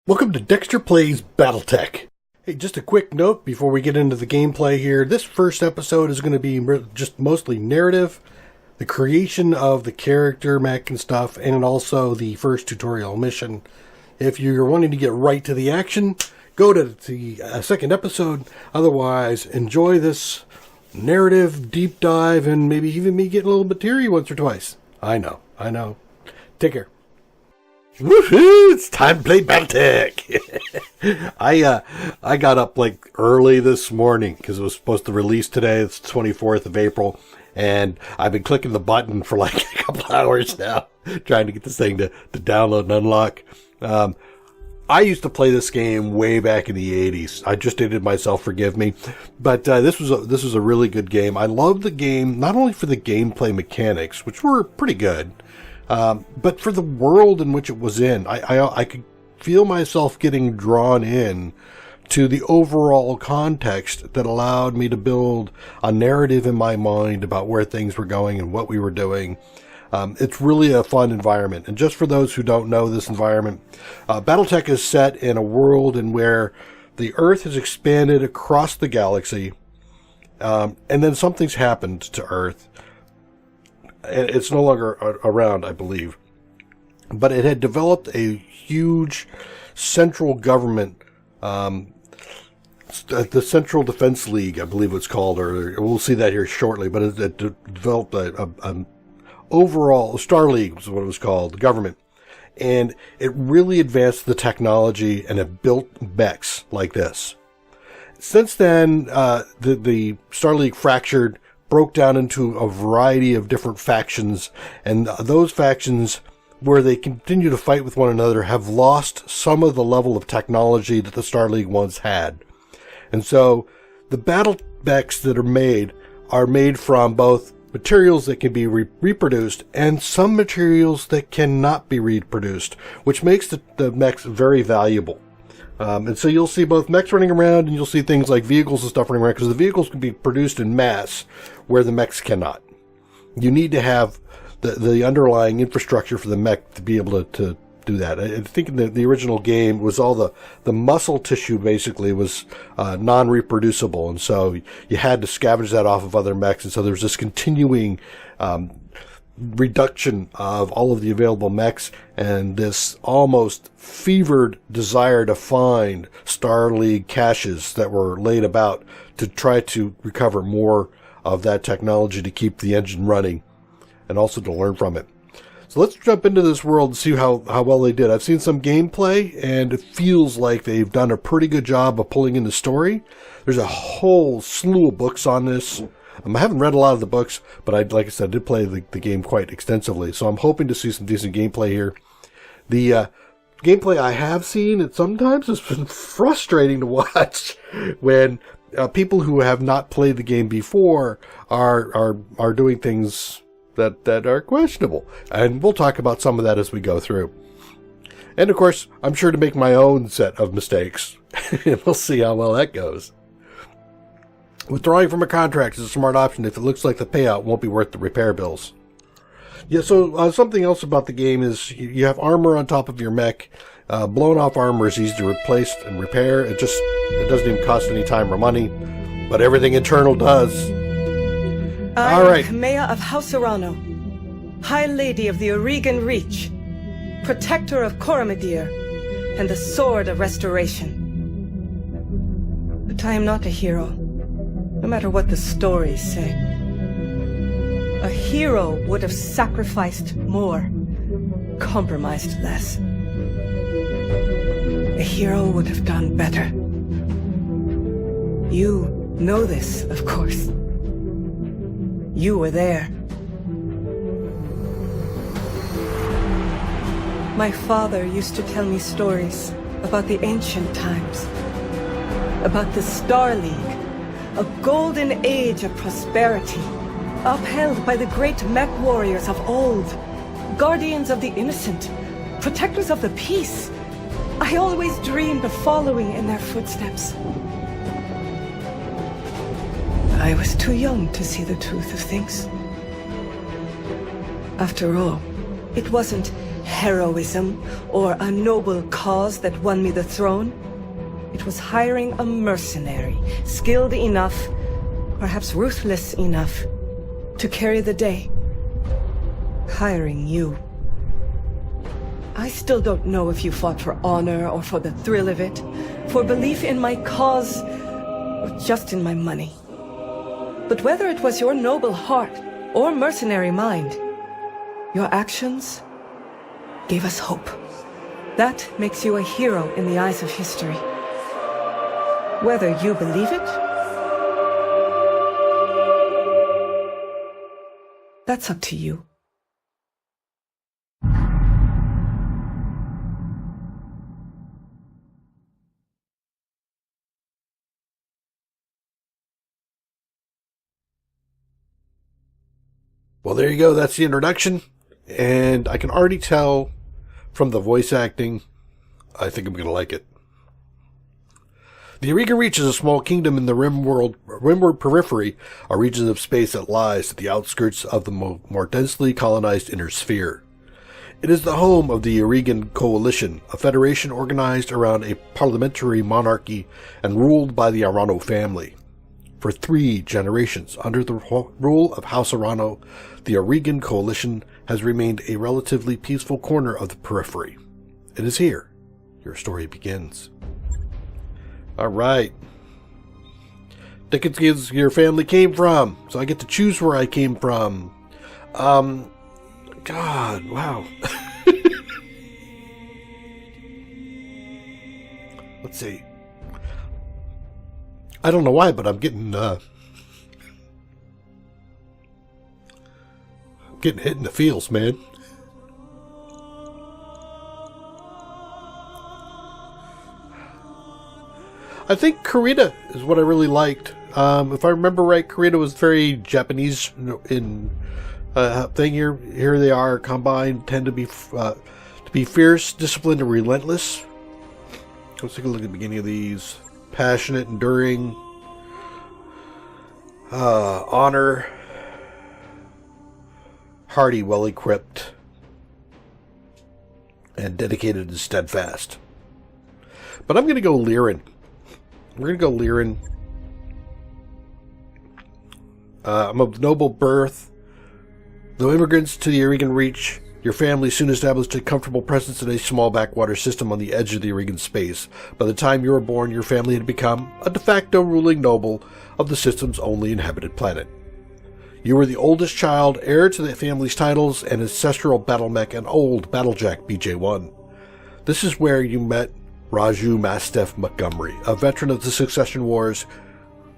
Welcome to Dextor Plays BattleTech. Hey, just a quick note before we get into the gameplay here. This first episode is going to be just mostly narrative, the creation of the character, mech and stuff, and also the first tutorial mission. If you're wanting to get right to the action, go to the second episode. Otherwise, enjoy this narrative deep dive and maybe even me getting a little bit teary once or twice. I know. Take care. Woohoo! It's time to play BattleTech. I got up like early this morning because it was supposed to release today. It's the 24th of April, and I've been clicking the button for like a couple hours now, trying to get this thing to download and unlock. I used to play this game way back in the 80s. I just dated myself, forgive me, but this was a really good game. I loved the game not only for the gameplay mechanics, which were pretty good. But for the world in which it was in, I could feel myself getting drawn in to the overall context that allowed me to build a narrative in my mind about where things were going and what we were doing. It's really a fun environment. And just for those who don't know this environment, BattleTech is set in a world in where the Earth has expanded across the galaxy, and then something's happened to Earth. It's no longer around, I believe. But it had developed a huge central government, the Central Defense League, I believe it's called, or we'll see that here shortly, but it developed an overall, Star League was what it was called, the government. And it really advanced the technology, and it built mechs like this. Since then, the Star League fractured, broke down into a variety of different factions, and those factions, where they continue to fight with one another, have lost some of the level of technology that the Star League once had. And so the BattleMechs that are made from both materials that can be reproduced and some materials that cannot be reproduced, which makes the mechs very valuable. And so you'll see both mechs running around, and you'll see things like vehicles and stuff running around, because the vehicles can be produced in mass where the mechs cannot. You need to have the underlying infrastructure for the mech to be able to do that. I think in the original game was all the muscle tissue basically was non-reproducible, and so you had to scavenge that off of other mechs, and so there's this continuing reduction of all of the available mechs, and this almost fevered desire to find Star League caches that were laid about to try to recover more of that technology to keep the engine running and also to learn from it. So let's jump into this world and see how well they did. I've seen some gameplay, and it feels like they've done a pretty good job of pulling in the story. There's a whole slew of books on this. I haven't read a lot of the books, but like I said, I did play the game quite extensively, so I'm hoping to see some decent gameplay here. The gameplay I have seen, it sometimes has been frustrating to watch when people who have not played the game before are doing things that are questionable, and we'll talk about some of that as we go through. And of course, I'm sure to make my own set of mistakes, and we'll see how well that goes. Withdrawing from a contract is a smart option if it looks like the payout won't be worth the repair bills. Yeah, so something else about the game is you have armor on top of your mech. Blown off armor is easy to replace and repair. It doesn't even cost any time or money, but everything internal does. All right. Kamea of House Urano, High Lady of the Oregon Reach, Protector of Coromidere, and the Sword of Restoration. But I am not a hero, no matter what the stories say. A hero would have sacrificed more, compromised less. A hero would have done better. You know this, of course. You were there. My father used to tell me stories about the ancient times, about the Star League, a golden age of prosperity, upheld by the great MechWarriors of old, guardians of the innocent, protectors of the peace. I always dreamed of following in their footsteps. I was too young to see the truth of things. After all, it wasn't heroism or a noble cause that won me the throne. It was hiring a mercenary, skilled enough, perhaps ruthless enough, to carry the day. Hiring you. I still don't know if you fought for honor or for the thrill of it, for belief in my cause, or just in my money. But whether it was your noble heart or mercenary mind, your actions gave us hope. That makes you a hero in the eyes of history. Whether you believe it, that's up to you. Well, there you go. That's the introduction. And I can already tell from the voice acting, I think I'm going to like it. The Aurigan Reach is a small kingdom in the rimward periphery, a region of space that lies at the outskirts of the more densely colonized inner sphere. It is the home of the Aurigan Coalition, a federation organized around a parliamentary monarchy and ruled by the Arano family. For 3 generations, under the rule of House Arano, the Aurigan Coalition has remained a relatively peaceful corner of the periphery. It is here your story begins. Alright. Dickens gives your family came from, so I get to choose where I came from. God, wow. Let's see. I don't know why, but I'm getting hit in the feels, man. I think Kurita is what I really liked. If I remember right, Kurita was very Japanese in thing. Here they are, combined, tend to be fierce, disciplined, and relentless. Let's take a look at the beginning of these. Passionate, enduring, honor, hardy, well-equipped, and dedicated and steadfast. But I'm going to go Lyran. We're going to go Lyran. I'm of noble birth. Though immigrants to the Aurigan Reach, your family soon established a comfortable presence in a small backwater system on the edge of the Aurigan space. By the time you were born, your family had become a de facto ruling noble of the system's only inhabited planet. You were the oldest child, heir to the family's titles, and ancestral BattleMech and old BattleJack BJ-1. This is where you met Raju Mastiff Montgomery, a veteran of the Succession Wars,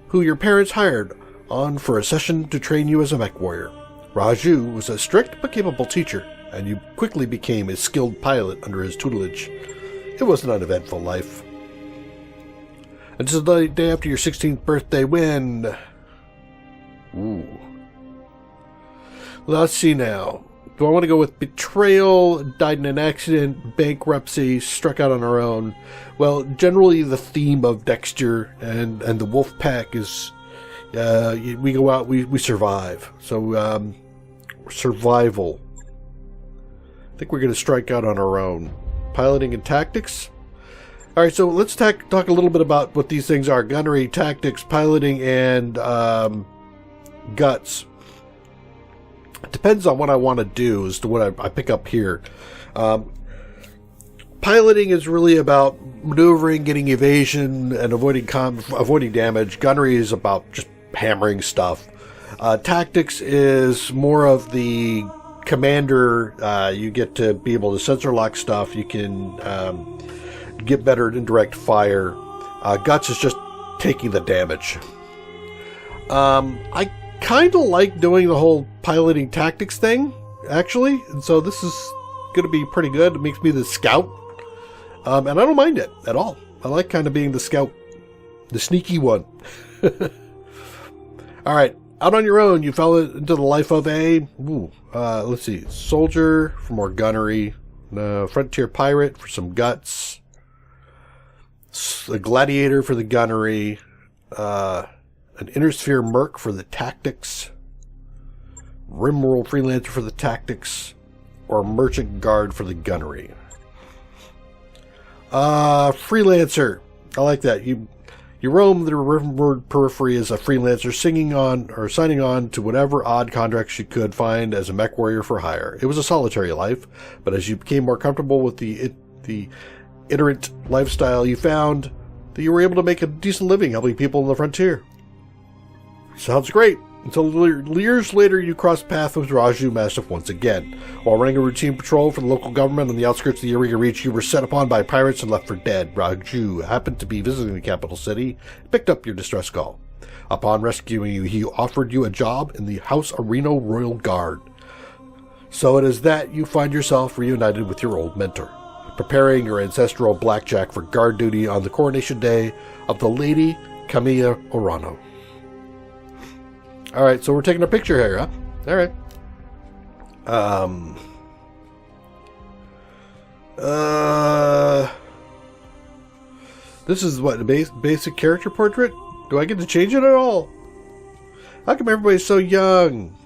who your parents hired on for a session to train you as a mech warrior. Raju was a strict but capable teacher, and you quickly became a skilled pilot under his tutelage. It was an uneventful life. Until the day after your 16th birthday when... Ooh. Let's see now. Do I want to go with betrayal, died in an accident, bankruptcy, struck out on our own? Well, generally the theme of Dextor and the wolf pack is we go out, we survive. So survival. I think we're going to strike out on our own. Piloting and tactics. All right, so let's talk a little bit about what these things are. Gunnery, tactics, piloting, and guts. It depends on what I want to do as to what I pick up here. Piloting is really about maneuvering, getting evasion, and avoiding damage. Gunnery is about just hammering stuff. Tactics is more of the commander. You get to be able to sensor lock stuff. You can get better at indirect fire. Guts is just taking the damage. I kind of like doing the whole piloting tactics thing, actually, and so this is going to be pretty good. It makes me the scout, and I don't mind it at all. I like kind of being the scout, the sneaky one. All right, out on your own, you fell into the life of a let's see, soldier for more gunnery, frontier pirate for some guts, a gladiator for the gunnery, an Intersphere Merc for the tactics, Rimworld Freelancer for the tactics, or merchant guard for the gunnery. Freelancer. I like that. You roam the riverboard periphery as a freelancer, signing on to whatever odd contracts you could find as a mech warrior for hire. It was a solitary life, but as you became more comfortable with the iterant lifestyle, you found that you were able to make a decent living helping people on the frontier. Sounds great. Until years later, you crossed paths with Raju Mastiff once again. While running a routine patrol for the local government on the outskirts of the Eureka Reach, you were set upon by pirates and left for dead. Raju happened to be visiting the capital city and picked up your distress call. Upon rescuing you, he offered you a job in the House Areno Royal Guard. So it is that you find yourself reunited with your old mentor, preparing your ancestral blackjack for guard duty on the coronation day of the Lady Camilla Orano. Alright, so we're taking a picture here, huh? Alright. This is what, a basic character portrait? Do I get to change it at all? How come everybody's so young?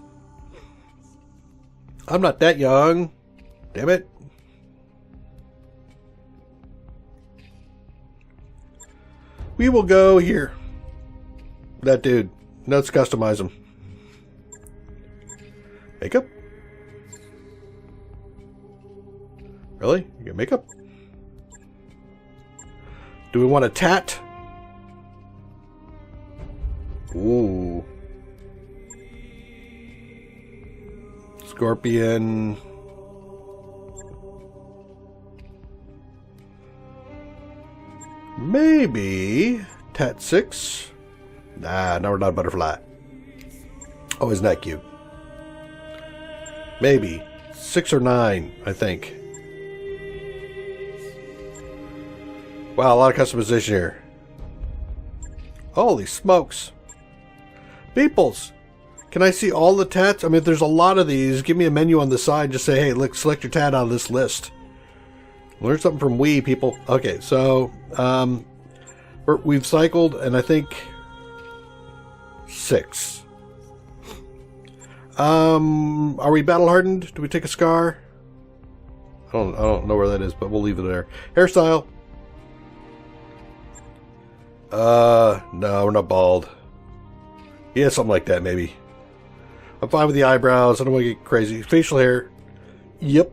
I'm not that young. Damn it. We will go here. That dude. Let's customize him. Makeup? Really? You get makeup? Do we want a tat? Ooh. Scorpion. Maybe. Tat 6. Nah, no, we're not a butterfly. Oh, isn't that cute? Maybe. 6 or 9, I think. Wow, a lot of customization here. Holy smokes. Peoples, can I see all the tats? I mean, if there's a lot of these, give me a menu on the side. Just say, hey, look, select your tat out of this list. Learn something from we, people. Okay, so we've cycled, and I think 6. Are we battle hardened? Do we take a scar? I don't know where that is, but we'll leave it there. Hairstyle. No, we're not bald. Yeah, something like that, maybe. I'm fine with the eyebrows. I don't want to get crazy. Facial hair. Yep.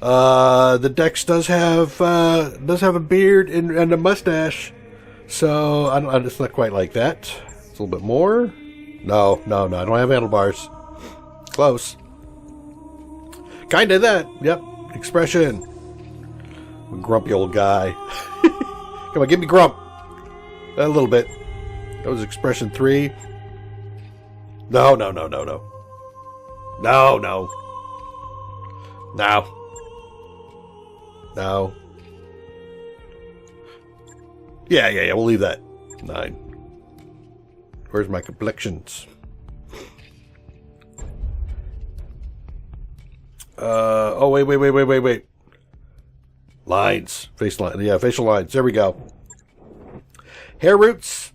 The Dex does have a beard and a mustache. So, it's not quite like that. It's a little bit more. No. I don't have handlebars. Close. Kinda that. Yep. Expression. I'm a grumpy old guy. Come on, give me grump. A little bit. That was expression 3. No. No. Yeah, we'll leave that. 9. Where's my complexions? Oh, wait. Lines. Face line. Yeah, facial lines. There we go. Hair roots.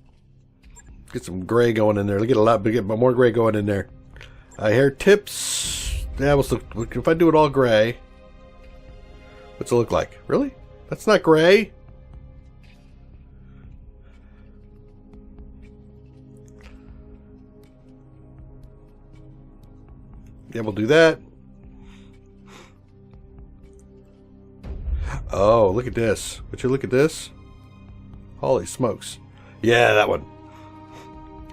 Get some gray going in there. Get more gray going in there. Hair tips. Yeah, if I do it all gray, what's it look like? Really? That's not gray. Yeah, we'll do that. Oh, look at this. Would you look at this? Holy smokes. Yeah, that one.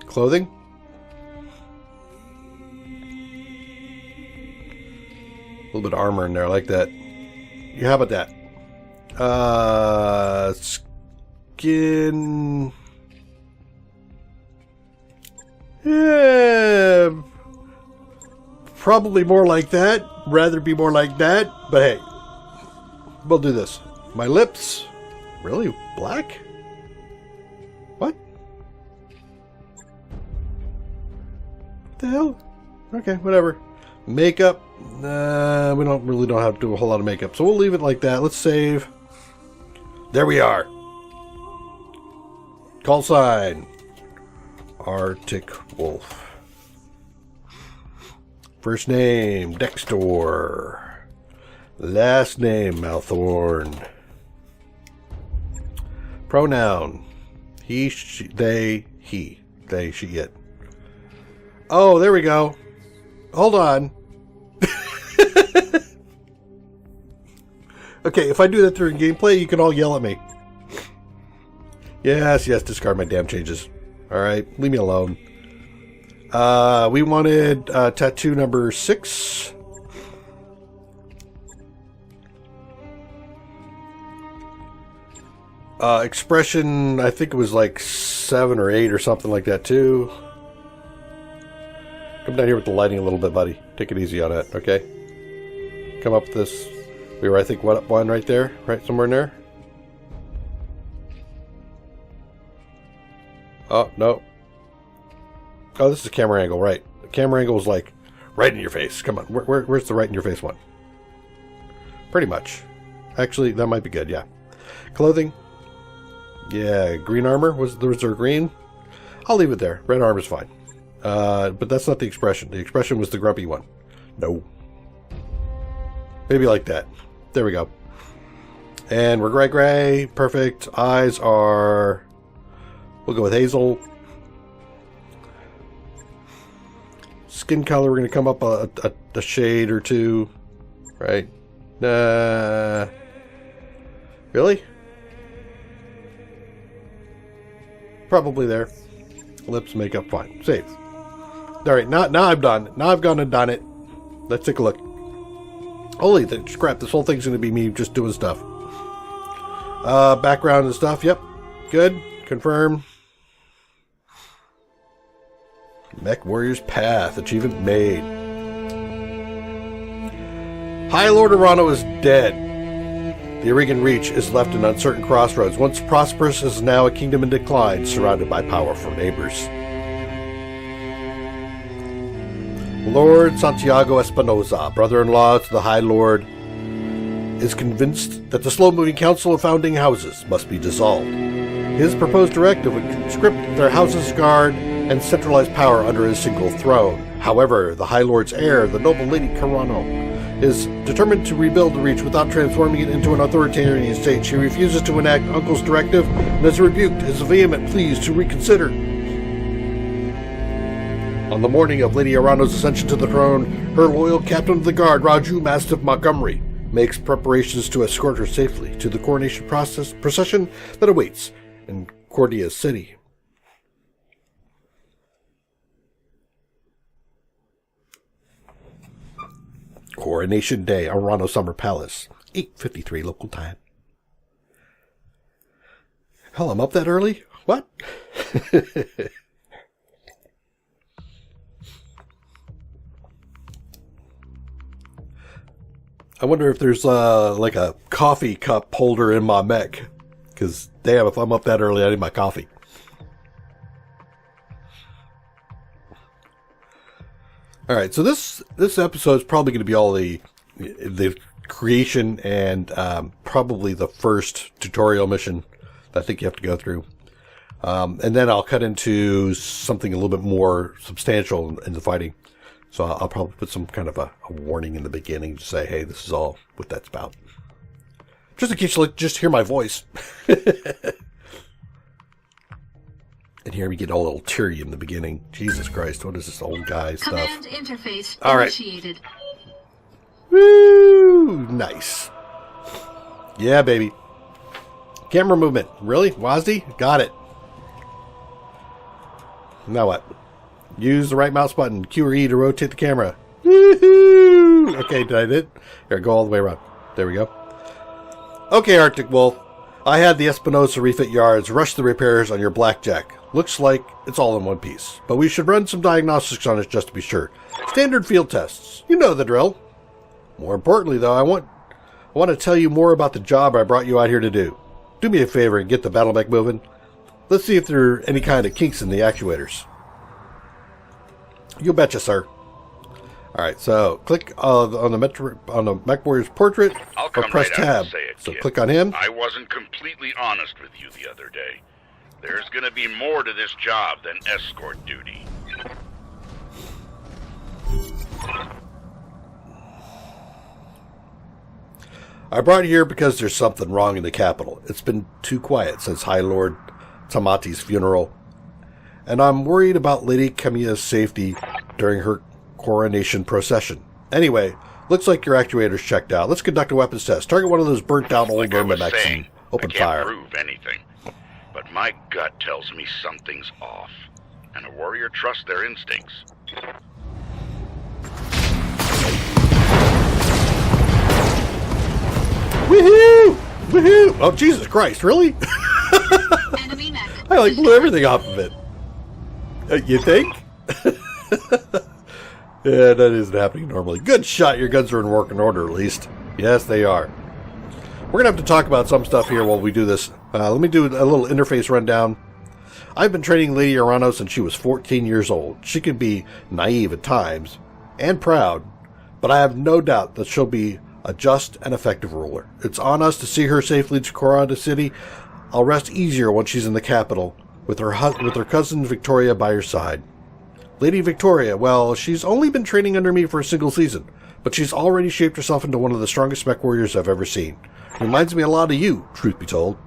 Clothing. A little bit of armor in there. I like that. Yeah, how about that? Skin. Yeah. Probably more like that. Rather be more like that. But hey. We'll do this. My lips. Really? Black? What? What the hell? Okay, whatever. Makeup. We don't have to do a whole lot of makeup. So we'll leave it like that. Let's save. There we are. Call sign. Arctic Wolf. First name, Dextor. Last name, Malthorn. Pronoun, he, she, they, he. They, she, it. Oh, there we go. Hold on. Okay, if I do that during gameplay, you can all yell at me. Yes, discard my damn changes. Alright, leave me alone. We wanted tattoo number 6. Expression, I think it was like 7 or 8 or something like that too. Come down here with the lighting a little bit, buddy. Take it easy on it, okay? Come up with this. We were, I think, what, one right there? Right somewhere in there? Oh, no. Oh, this is camera angle, right. The camera angle is like right in your face. Come on, where's the right in your face one? Pretty much. Actually, that might be good, yeah. Clothing. Yeah, green armor. Was there green? I'll leave it there. Red armor's fine. But that's not the expression. The expression was the grumpy one. No. Maybe like that. There we go. And we're gray. Perfect. Eyes are... We'll go with hazel. Skin color, we're going to come up a shade or two. Right? Really? Probably there. Lips, makeup, fine. Save. Alright, now I'm done. Now I've gone and done it. Let's take a look. Holy crap, this whole thing's going to be me just doing stuff. Background and stuff, yep. Good. Confirm. MechWarriors Path. Achievement made. High Lord Arano is dead. The Irigan Reach is left an uncertain crossroads. Once prosperous, is now a kingdom in decline, surrounded by powerful neighbors. Lord Santiago Espinosa, brother-in-law to the High Lord, is convinced that the slow-moving Council of Founding Houses must be dissolved. His proposed directive would conscript their houses' guard and centralize power under a single throne. However, the High Lord's heir, the noble Lady Carano, is determined to rebuild the Reach without transforming it into an authoritarian state. She refuses to enact Uncle's directive and is rebuked his vehement pleas to reconsider. On the morning of Lady Arano's ascension to the throne, her loyal captain of the guard, Raju Mastiff Montgomery, makes preparations to escort her safely to the coronation procession that awaits in Cordia City. Coronation Day, Arano Summer Palace, 8:53 local time. Hell, I'm up that early? What? I wonder if there's like a coffee cup holder in my mech. Because, damn, if I'm up that early, I need my coffee. Alright, so this episode is probably going to be all the creation and probably the first tutorial mission that I think you have to go through. And then I'll cut into something a little bit more substantial in the fighting. So I'll probably put some kind of a warning in the beginning to say, hey, this is all what that's about. Just in case you just hear my voice. And here we get a little teary in the beginning. Jesus Christ, what is this old guy stuff? Command interface Initiated. initiated. Woo! Nice. Yeah, baby. Camera movement. Really? WASD? Got it. Now what? Use the right mouse button, Q or E, to rotate the camera. Woohoo! Okay, did I do it? Here, go all the way around. There we go. Okay, Arctic Wolf. I had the Espinosa refit yards rush the repairs on your Blackjack. Looks like it's all in one piece, but we should run some diagnostics on it just to be sure. Standard field tests. You know the drill. More importantly, though, I want to tell you more about the job I brought you out here to do. Do me a favor and get the BattleMech moving. Let's see if there are any kind of kinks in the actuators. You betcha, sir. Alright, so click on the MechWarriors portrait I'll or come press right tab. out and say it, So kid. click on him. I wasn't completely honest with you the other day. There's gonna be more to this job than escort duty. I brought you here because there's something wrong in the capital. It's been too quiet since High Lord Tamati's funeral. And I'm worried about Lady Kamiya's safety during her coronation procession. Anyway, looks like your actuator's checked out. Let's conduct a weapons test. Target one of those burnt-out old vermin mechs and open fire. I can't prove anything, but my gut tells me something's off, and a warrior trusts their instincts. Woohoo! Woohoo! Oh, Jesus Christ, really? Enemy mech. I blew everything off of it. You think? Yeah, that isn't happening normally. Good shot. Your guns are in working order, at least. Yes, they are. We're going to have to talk about some stuff here while we do this. Let me do a little interface rundown. I've been training Lady Arano since she was 14 years old. She can be naive at times, and proud, but I have no doubt that she'll be a just and effective ruler. It's on us to see her safely to Koranda City. I'll rest easier once she's in the capital, with her cousin Victoria by her side. Lady Victoria, well, she's only been training under me for a single season, but she's already shaped herself into one of the strongest MechWarriors I've ever seen. Reminds me a lot of you, truth be told.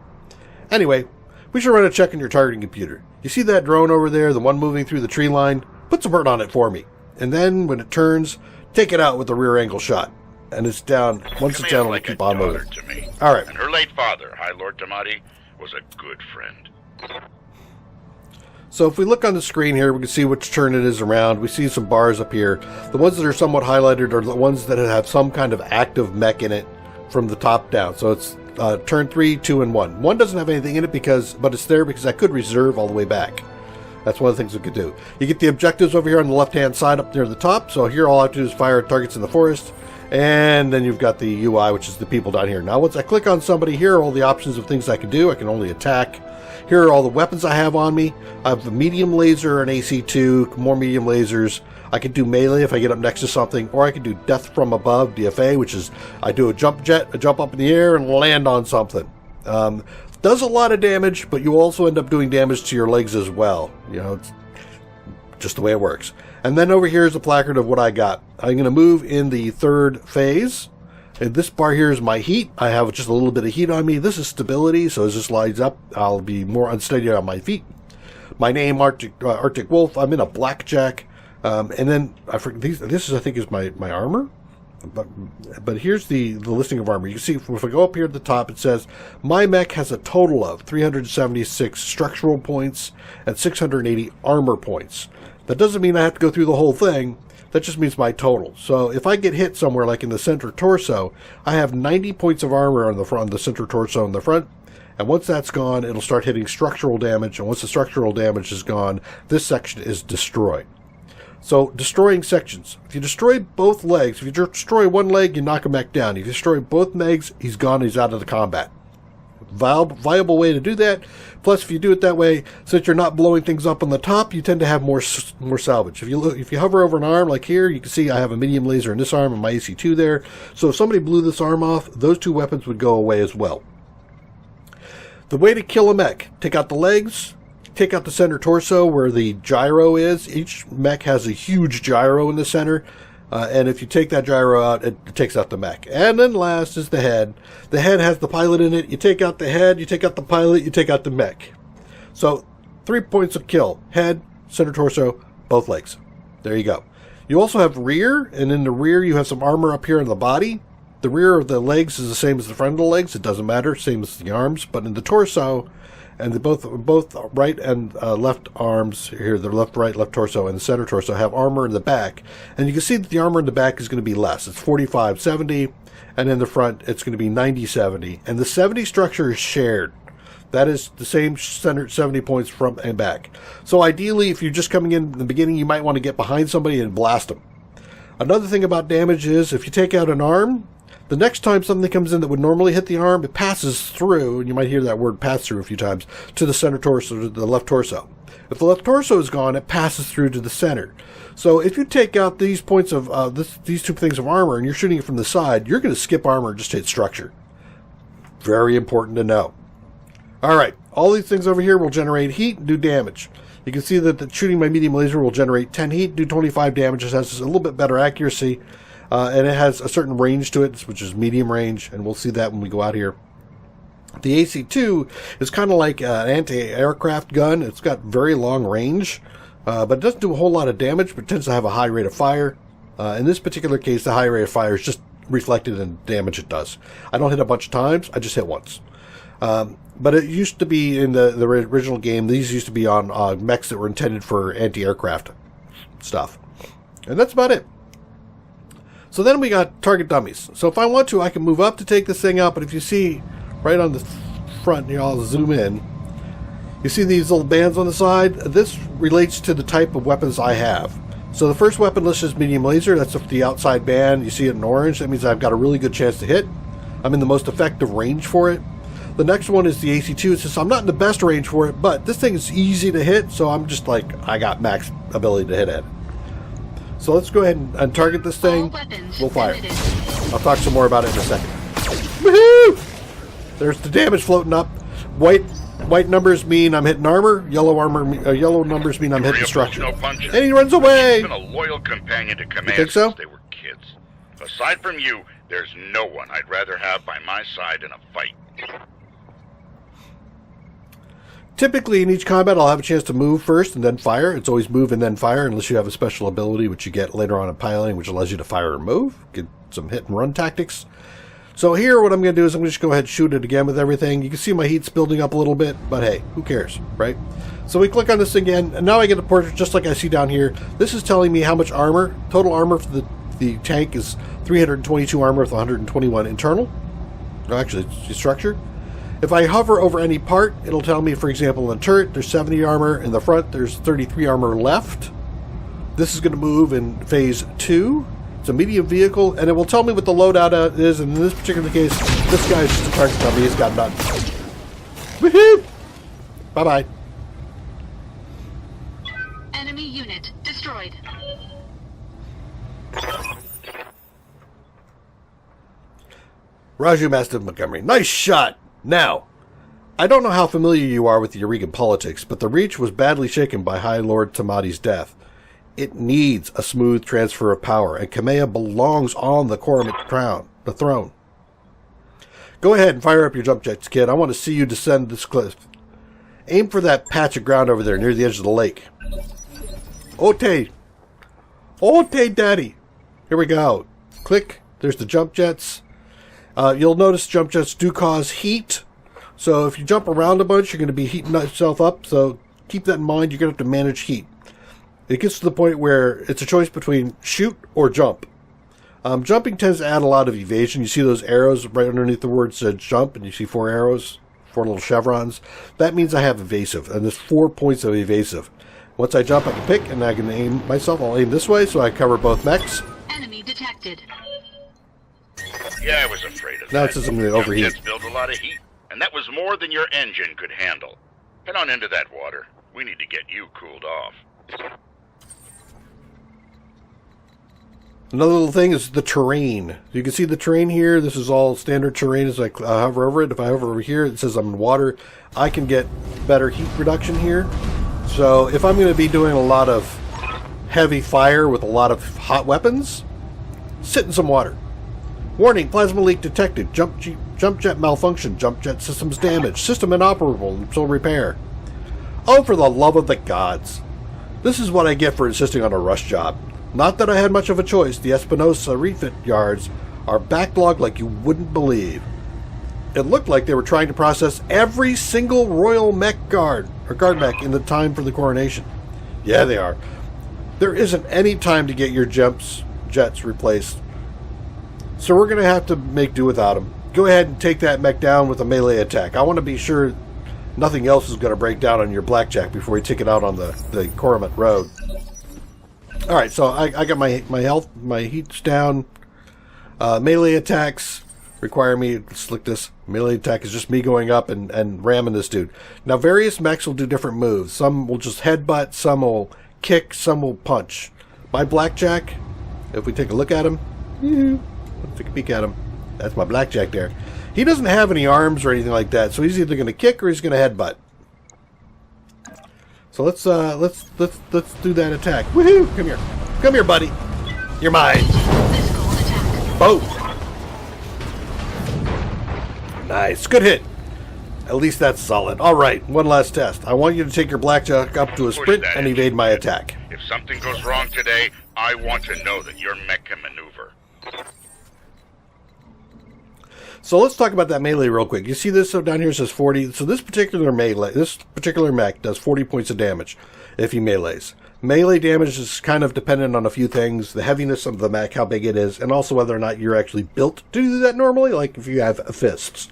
Anyway, we should run a check on your targeting computer. You see that drone over there, the one moving through the tree line? Put some burn on it for me. And then, when it turns, take it out with a rear angle shot. And it's down. Once it's down, we'll keep on moving. To me. All right. And her late father, High Lord Tamati, was a good friend. So if we look on the screen here, we can see which turn it is around. We see some bars up here. The ones that are somewhat highlighted are the ones that have some kind of active mech in it from the top down. So it's turn 3, 2, and 1. 1 doesn't have anything in it, but it's there because I could reserve all the way back. That's one of the things we could do. You get the objectives over here on the left-hand side up near the top. So here all I have to do is fire targets in the forest. And then you've got the UI, which is the people down here. Now, once I click on somebody, here are all the options of things I can do. I can only attack. Here are all the weapons I have on me. I have a medium laser, an AC2, more medium lasers. I can do melee if I get up next to something, or I can do death from above, DFA, which is I do a jump jet, a jump up in the air, and land on something. Does a lot of damage, but you also end up doing damage to your legs as well. You know, it's just the way it works. And then over here is the placard of what I got. I'm going to move in the third phase. And this bar here is my heat. I have just a little bit of heat on me. This is stability, so as this slides up, I'll be more unsteady on my feet. My name, Arctic Wolf. I'm in a blackjack. And then, I think is my armor. But here's the listing of armor. You can see, if I go up here at the top, it says, my mech has a total of 376 structural points and 680 armor points. That doesn't mean I have to go through the whole thing. That just means my total. So if I get hit somewhere like in the center torso, I have 90 points of armor on the front, the center torso in the front. And once that's gone, it'll start hitting structural damage. And once the structural damage is gone, this section is destroyed. So destroying sections. If you destroy both legs, if you destroy one leg, you knock a mech down. If you destroy both legs, he's gone, he's out of the combat. Viable way to do that. Plus, if you do it that way, since you're not blowing things up on the top, you tend to have more salvage. If you hover over an arm like here, you can see I have a medium laser in this arm and my AC2 there. So if somebody blew this arm off, those two weapons would go away as well. The way to kill a mech: take out the legs, take out the center torso where the gyro is. Each mech has a huge gyro in the center. And if you take that gyro out, it takes out the mech. And then last is the head. The head has the pilot in it. You take out the head, you take out the pilot, you take out the mech. So 3 points of kill: head, center torso, both legs. There you go. You also have rear, and in the rear you have some armor up here in the body. The rear of the legs is the same as the front of the legs. It doesn't matter, same as the arms. But in the torso, and both right and left arms here, the left, right, left torso, and the center torso have armor in the back. And you can see that the armor in the back is going to be less. It's 45-70, and in the front it's going to be 90-70. And the 70 structure is shared. That is the same center 70 points front and back. So ideally, if you're just coming in the beginning, you might want to get behind somebody and blast them. Another thing about damage is if you take out an arm, the next time something comes in that would normally hit the arm, it passes through, and you might hear that word pass through a few times, to the center torso, to the left torso. If the left torso is gone, it passes through to the center. So if you take out these points of these two things of armor and you're shooting it from the side, you're going to skip armor and just hit structure. Very important to know. All right, all these things over here will generate heat and do damage. You can see that shooting my medium laser will generate 10 heat, do 25 damage. It has a little bit better accuracy. and it has a certain range to it, which is medium range, and we'll see that when we go out here. The AC-2 is kind of like an anti-aircraft gun. It's got very long range, but it doesn't do a whole lot of damage, but tends to have a high rate of fire. In this particular case, the high rate of fire is just reflected in damage it does. I don't hit a bunch of times, I just hit once. But it used to be in the original game, these used to be on mechs that were intended for anti-aircraft stuff. And that's about it. So then we got target dummies. So if I want to, I can move up to take this thing out, but if you see right on the front here, I'll zoom in. You see these little bands on the side? This relates to the type of weapons I have. So the first weapon list is medium laser. That's the outside band. You see it in orange. That means I've got a really good chance to hit. I'm in the most effective range for it. The next one is the AC-2. It says I'm not in the best range for it, but this thing is easy to hit, so I'm just like, I got max ability to hit at it. So let's go ahead and target this thing. We'll fire. I'll talk some more about it in a second. Woohoo! There's the damage floating up. White numbers mean I'm hitting armor. Yellow numbers mean I'm hitting structure. And he runs away. He's been a loyal companion to command You think so? since they were kids. Aside from you, there's no one I'd rather have by my side in a fight. Typically, in each combat, I'll have a chance to move first and then fire. It's always move and then fire, unless you have a special ability, which you get later on in piloting, which allows you to fire and move. Get some hit and run tactics. So here, what I'm going to do is I'm going to just go ahead and shoot it again with everything. You can see my heat's building up a little bit, but hey, who cares, right? So we click on this again, and now I get a portrait just like I see down here. This is telling me how much armor. Total armor for the tank is 322 armor with 121 internal. No, actually, it's structure. If I hover over any part, it'll tell me, for example, in the turret, there's 70 armor. In the front, there's 33 armor left. This is going to move in phase 2. It's a medium vehicle, and it will tell me what the loadout is. And in this particular case, this guy's just a target dummy. He's got nothing. Woohoo! Bye-bye. Enemy unit destroyed. Raju Master Montgomery. Nice shot! Now, I don't know how familiar you are with the Eureka politics, but the Reach was badly shaken by High Lord Tamati's death. It needs a smooth transfer of power, and Kamea belongs on the the throne. Go ahead and fire up your jump jets, kid. I want to see you descend this cliff. Aim for that patch of ground over there near the edge of the lake. Ote! Ote, daddy! Here we go. Click. There's the jump jets. You'll notice jump jets do cause heat. So if you jump around a bunch, you're going to be heating yourself up. So keep that in mind. You're going to have to manage heat. It gets to the point where it's a choice between shoot or jump. Jumping tends to add a lot of evasion. You see those arrows right underneath the word said jump, and you see 4 arrows, 4 little chevrons. That means I have evasive, and there's 4 points of evasive. Once I jump, I can pick, and I can aim myself. I'll aim this way, so I cover both mechs. Enemy detected. Yeah, I was afraid of that. Now it says I'm going to overheat. Jets build a lot of heat, and that was more than your engine could handle. Head on into that water. We need to get you cooled off. Another little thing is the terrain. You can see the terrain here. This is all standard terrain as I hover over it. If I hover over here, it says I'm in water. I can get better heat reduction here. So if I'm going to be doing a lot of heavy fire with a lot of hot weapons, sit in some water. Warning, plasma leak detected. Jump jet malfunction. Jump jet systems damaged. System inoperable until repair. Oh, for the love of the gods. This is what I get for insisting on a rush job. Not that I had much of a choice. The Espinosa refit yards are backlogged like you wouldn't believe. It looked like they were trying to process every single Royal Mech guard mech in the time for the coronation. Yeah, they are. There isn't any time to get your jets replaced. So we're going to have to make do without them. Go ahead and take that mech down with a melee attack. I want to be sure nothing else is going to break down on your blackjack before you take it out on the Coromant Road. Alright, so I got my health, my heat's down. Melee attacks require me to select this. Melee attack is just me going up and ramming this dude. Now, various mechs will do different moves. Some will just headbutt, some will kick, some will punch. My blackjack, if we take a look at him, let's take a peek at him. That's my blackjack there. He doesn't have any arms or anything like that, so he's either going to kick or he's going to headbutt. So let's do that attack. Woohoo! Come here, buddy. You're mine. Physical Boom! Nice. Good hit. At least that's solid. All right, one last test. I want you to take your blackjack up to a sprint and evade my attack. If something goes wrong today, I want to know that your mech can maneuver. So let's talk about that melee real quick. You see this? So down here says 40. So this particular mech does 40 points of damage if he melees. Melee damage is kind of dependent on a few things. The heaviness of the mech, how big it is, and also whether or not you're actually built to do that normally, like if you have fists.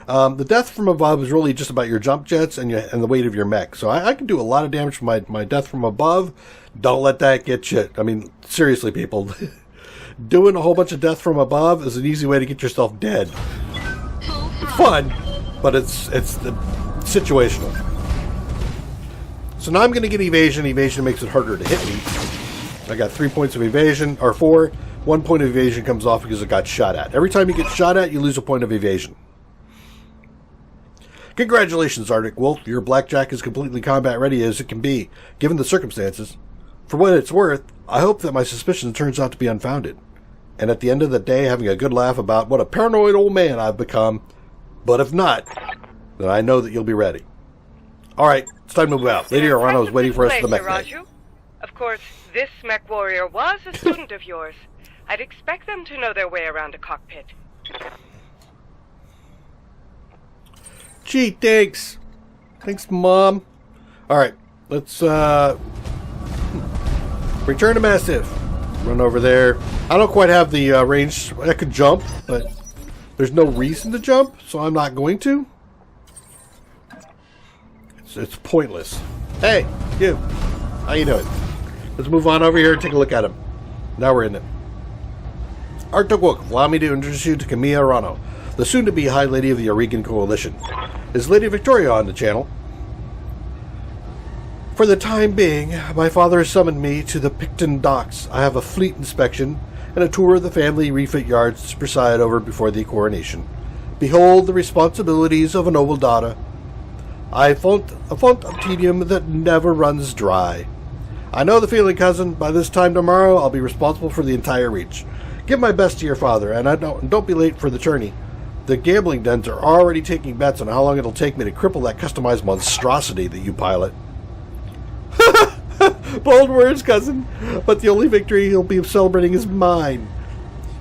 The death from above is really just about your jump jets and the weight of your mech. So I can do a lot of damage from my death from above. Don't let that get you. I mean, seriously, people. Doing a whole bunch of death from above is an easy way to get yourself dead. It's fun, but it's situational. So now I'm going to get evasion. Evasion makes it harder to hit me. I got 3 points of evasion, or 4. 1 point of evasion comes off because it got shot at. Every time you get shot at, you lose a point of evasion. Congratulations, Arctic Wolf. Your blackjack is completely combat ready as it can be, given the circumstances. For what it's worth, I hope that my suspicion turns out to be unfounded. And at the end of the day, having a good laugh about what a paranoid old man I've become. But if not, then I know that you'll be ready. All right, it's time to move out. Lady Arano is waiting for us at the mech bay. Of course, this mech warrior was a student of yours. I'd expect them to know their way around a cockpit. Gee, thanks. Thanks, Mom. All right, let's return to Mastiff. Run over there. I don't quite have the range. I could jump, but there's no reason to jump, so I'm not going to. It's pointless. Hey, you. How you doing? Let's move on over here and take a look at him. Now we're in it. Arctic Wolf, allow me to introduce you to Camilla Arano, the soon-to-be High Lady of the Aurigan Coalition. Is Lady Victoria on the channel? For the time being, my father has summoned me to the Picton docks. I have a fleet inspection and a tour of the family refit yards to preside over before the coronation. Behold the responsibilities of a noble daughter. A font of tedium that never runs dry. I know the feeling, cousin. By this time tomorrow, I'll be responsible for the entire reach. Give my best to your father, and don't be late for the tourney. The gambling dens are already taking bets on how long it'll take me to cripple that customized monstrosity that you pilot. Bold words, cousin, but the only victory he'll be celebrating is mine.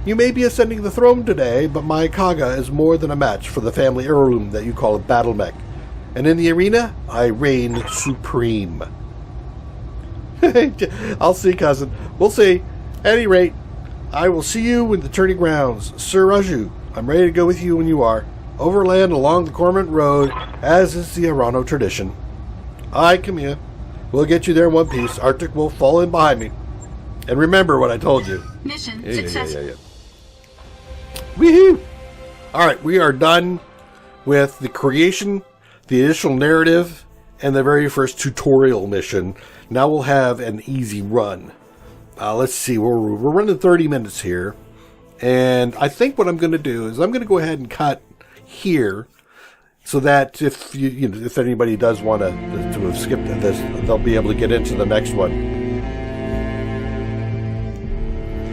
You may be ascending the throne today, but my Kaga is more than a match for the family heirloom that you call a BattleMech. And in the arena, I reign supreme. I'll see, cousin. We'll see. At any rate, I will see you in the turning grounds. Sir Raju, I'm ready to go with you when you are. Overland along the Cormorant Road, as is the Arano tradition. Aye, Camilla. We'll get you there in one piece. Arctic will fall in behind me. And remember what I told you. Mission successful. Woohoo! Alright, we are done with the creation, the initial narrative, and the very first tutorial mission. Now we'll have an easy run. Let's see, we're running 30 minutes here. And I think what I'm going to do is I'm going to go ahead and cut here, so that if if anybody does want to have skipped this, they'll be able to get into the next one.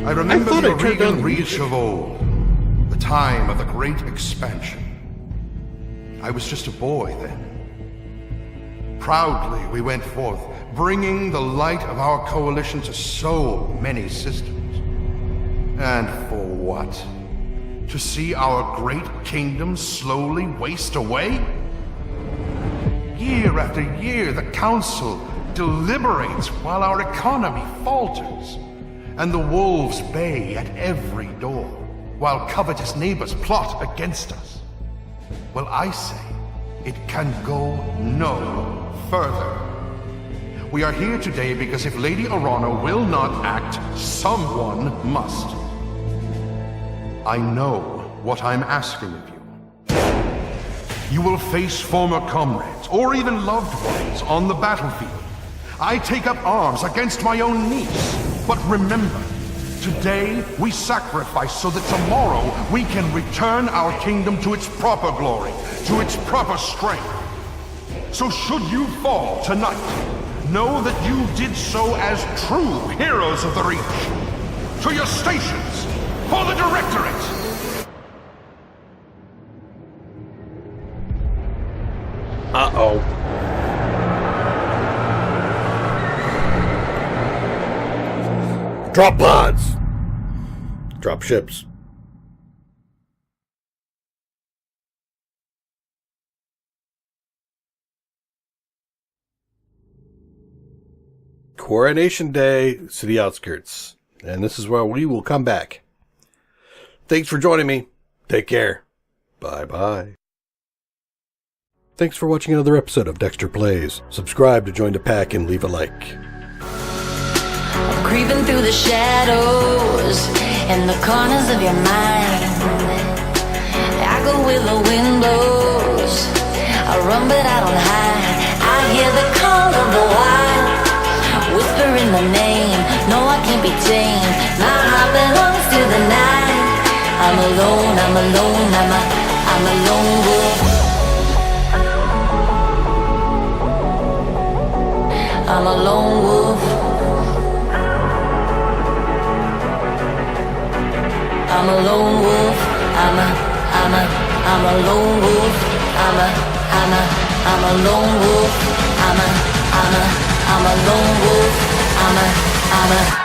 I remember the Aurigan reach of old, the time of the great expansion. I was just a boy then. Proudly we went forth, bringing the light of our coalition to so many systems. And for what? To see our great kingdom slowly waste away? Year after year, the Council deliberates while our economy falters, and the wolves bay at every door, while covetous neighbors plot against us. Well, I say, it can go no further. We are here today because if Lady Arano will not act, someone must. I know what I'm asking of you. You will face former comrades, or even loved ones, on the battlefield. I take up arms against my own niece. But remember, today we sacrifice so that tomorrow we can return our kingdom to its proper glory, to its proper strength. So should you fall tonight, know that you did so as true heroes of the Reach. To your stations! For the Directorate! Uh-oh. Drop pods. Drop ships. Coronation Day, city outskirts. And this is where we will come back. Thanks for joining me. Take care. Bye-bye. Thanks for watching another episode of Dexter Plays. Subscribe to join the pack and leave a like. I'm creeping through the shadows and the corners of your mind. I go where the wind blows. I run but I don't hide. I hear the call of the wild, whispering the name. No, I can't be tamed. My heart belongs to the night. I'm alone, I'm alone, I'm a lone wolf. I'm a lone wolf. I'm a lone wolf. I'm a lone wolf. I'm a lone wolf. I'm a lone wolf. I'm a